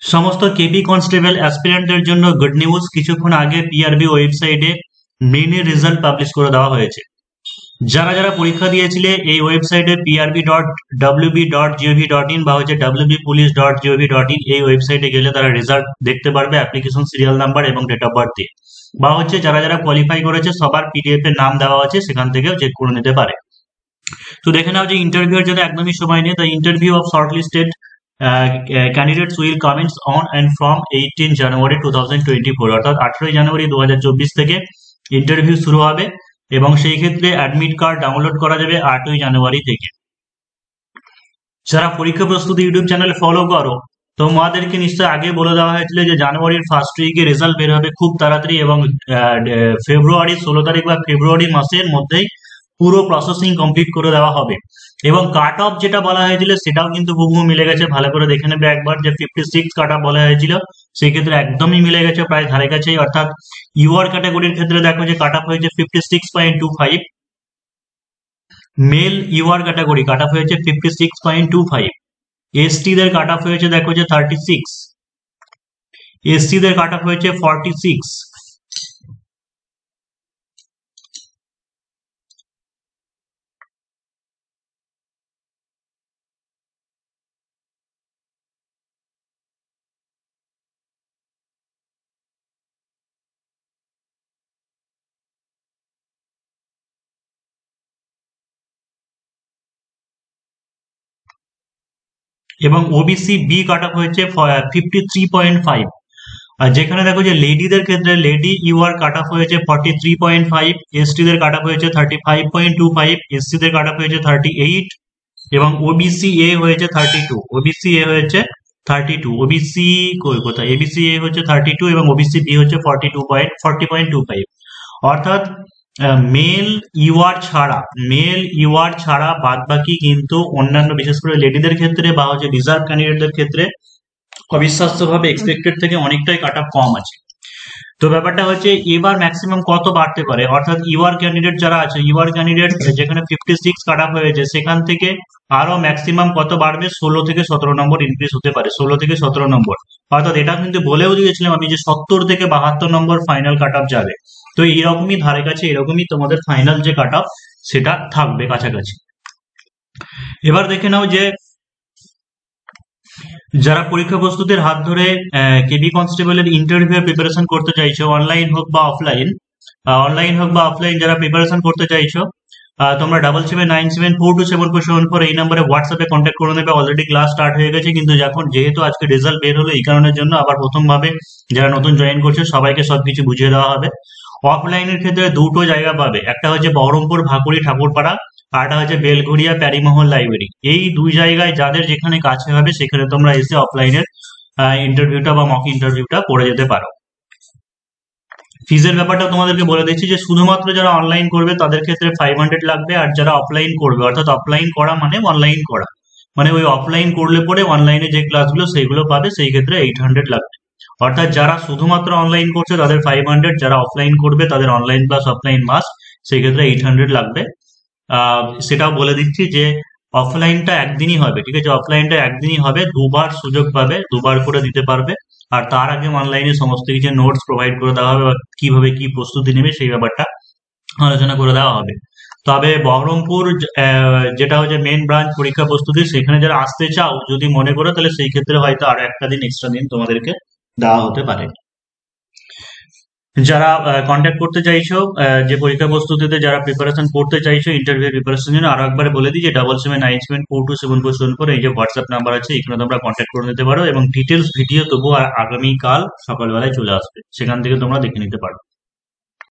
সমস্ত KP constable অ্যাসপিরেন্টদের জন্য good news. কিছুক্ষণ আগে পিআরবি ওয়েবসাইটে মেইনের রেজাল্ট পাবলিশ করে দেওয়া হয়েছে। যারা যারা পরীক্ষা দিয়েছিলে এই ওয়েবসাইটে prb.wb.gov.in বা হচ্ছে wbpolice.gov.in এই ওয়েবসাইটে গেলে তারা রেজাল্ট দেখতে পারবে অ্যাপ্লিকেশন সিরিয়াল নাম্বার এবং ডেট অফ বার্থ দিয়ে, বা হচ্ছে যারা যারা কোয়ালিফাই করেছে সবার পিডিএফ এর নাম দেওয়া আছে, সেখান থেকেও চেক করে নিতে পারে। তো দেখে নাও যে ইন্টারভিউর জন্য একদমই সময় নেই। The interview of shortlisted candidates will commence on and from 18 January 2024, অর্থাৎ 18 জানুয়ারি 2024 থেকে ইন্টারভিউ শুরু হবে এবং সেই ক্ষেত্রে অ্যাডমিট কার্ড ডাউনলোড করা যাবে 8ই জানুয়ারি থেকে। যারা পরীক্ষা প্রস্তুতি ইউটিউব চ্যানেল ফলো করো তোমাদেরকে নিশ্চয় আগে বলে দেওয়া হয়েছিল যে জানুয়ারির ফার্স্ট উইকে রেজাল্ট বের হবে খুব তাড়াতাড়ি এবং ফেব্রুয়ারি 16 তারিখ বা ফেব্রুয়ারি মাসের মধ্যেই পুরো প্রসেসিং কমপ্লিট করে দেওয়া হবে। এবং কাট অফ যেটা বলা হয়েছিল সেটাও কিন্তু হুবহু মিলে গেছে। ভালো করে দেখে নেবে একবার যে 56 কাট অফ বলা হয়েছিল, সেই ক্ষেত্রে একদমই মিলে গেছে, প্রায় ধারে কাছেই। অর্থাৎ ইউআর ক্যাটাগরির ক্ষেত্রে দেখো যে কাট অফ হয়েছে 56.25, male UR category cut off হয়েছে 56.25, এসটি দের কাট অফ হয়েছে দেখো যে 36, এসসি দের কাট অফ হয়েছে 46, এবং ওবিসি বি কাট অফ হয়েছে 53.5। আর যেখানে দেখো যে লেডিদের ক্ষেত্রে লেডি ইউআর কাট অফ হয়েছে 43.5, এসটি দের কাট অফ হয়েছে 35.25, এসসি দের কাট অফ হয়েছে 38 এবং ওবিসি এ হয়েছে 32, ওবিসি এ হয়েছে 32, ওবিসি কোথায়, এবিসি এ হচ্ছে 32 এবং ওবিসি বি হচ্ছে 40.25। অর্থাৎ মেল ইউআর ছাড়া বাদ বাকি কিন্তু অন্যান্য বিশেষ করে লেডিদের ক্ষেত্রে বা হচ্ছে রিজার্ভ ক্যান্ডিডেটদের ক্ষেত্রে অবিশ্বাস্যভাবে এক্সপেক্টেড থেকে অনেকটাই কাট অফ কম আছে। তো ব্যাপারটা হচ্ছে এবার ম্যাক্সিমাম কত বাড়তে পারে, অর্থাৎ ইউআর ক্যান্ডিডেট যারা আছে, ইউআর ক্যান্ডিডেট যেখানে 56 কাট অফ হয়েছে সেখান থেকে আরো ম্যাক্সিমাম কত বাড়বে, 16 থেকে 17 নম্বর ইনক্রিজ হতে পারে, 16 থেকে 17 নম্বর। অর্থাৎ এটা কিন্তু বলেও দিয়েছিলাম আমি যে 70 থেকে 72 নম্বর ফাইনাল কাট অফ যাবে। তো এরকমই ধারে কাছে এরকমই তোমাদের ফাইনাল যে কাট অফ সেটা থাকবে কাছাকাছি। এবার দেখে নাও যে যারা পরীক্ষা প্রস্তুতির হাত ধরে কেবি কনস্টেবলের ইন্টারভিউ প্রিপারেশন করতে চাইছো, অনলাইন হোক বা অফলাইন যারা প্রিপারেশন করতে চাইছো, তোমরা 7797427474 এই নাম্বারে হোয়াটসঅ্যাপে কন্ট্যাক্ট করে নেবে। অলরেডি ক্লাস স্টার্ট হয়ে গেছে, কিন্তু যেহেতু আজকে রেজাল্ট বের হলো এই কারণের জন্য আবার প্রথম ভাবে যারা নতুন জয়েন করছে সবাইকে সবকিছু বুঝিয়ে দেওয়া হবে। অফলাইনের ক্ষেত্রে দুটো জায়গা পাবে, একটা হচ্ছে বহরমপুর ভাকুড়ি ঠাকুরপাড়া, আরটা হচ্ছে বেলঘড়িয়া প্যারিমহল লাইব্রেরি। এই দুই জায়গায় যাদের যেখানে কাছে হবে সেখানে তোমরা এসে অফলাইনের ইন্টারভিউটা বা মক ইন্টারভিউটা করে যেতে পারো। ফিজের ব্যাপারটা তোমাদেরকে বলে দিচ্ছি যে শুধুমাত্র যারা অনলাইন করবে তাদের ক্ষেত্রে 500 লাগবে, আর যারা অফলাইন করবে অর্থাৎ অফলাইন করা মানে অনলাইন করা মানে ওই অফলাইন করলে পরে অনলাইনে যে ক্লাসগুলো সেইগুলো পাবে, সেই ক্ষেত্রে 800 লাগবে। অর্থাৎ যারা শুধুমাত্র অনলাইন করছে তাদের 500, যারা অফলাইন করবে তাদের অনলাইন প্লাস অফলাইন মাস্ট, সেই ক্ষেত্রে 800 লাগবে। সেটাও বলে দিচ্ছি যে অফলাইনটা একদিনই হবে, ঠিক আছে, অফলাইনটা একদিনই হবে, দুবার সুযোগ পাবে, দুবার করে দিতে পারবে। আর তার আগে অনলাইনে সমস্ত কিছু নোটস প্রোভাইড করে দেওয়া হবে, বা কিভাবে কি প্রস্তুতি নেবে সেই ব্যাপারটা আলোচনা করে দেওয়া হবে। তবে বহরমপুর যেটা হচ্ছে মেন ব্রাঞ্চ পরীক্ষা প্রস্তুতি, সেখানে যারা আসতে চাও যদি মনে করো তাহলে সেই ক্ষেত্রে হয়তো আরো একটা দিন এক্সট্রা দিন তোমাদেরকে দেওয়া হতে পারে। যারা কন্ট্যাক্ট করতে চাইছো যে পরীক্ষা প্রস্তুতিতে যারা প্রিপারেশন করতে চাইছো ইন্টারভিউ প্রিপারেশন জন্য, আরো একবার বলে দিই যে 7797427474 এই যে হোয়াটসঅ্যাপ নাম্বার আছে, এখানে তোমরা কন্ট্যাক্ট করে নিতে পারো এবং ডিটেলস ভিডিও তবু আগামীকাল সকালবেলায় চলে আসবে, সেখান থেকে তোমরা দেখে নিতে পারো।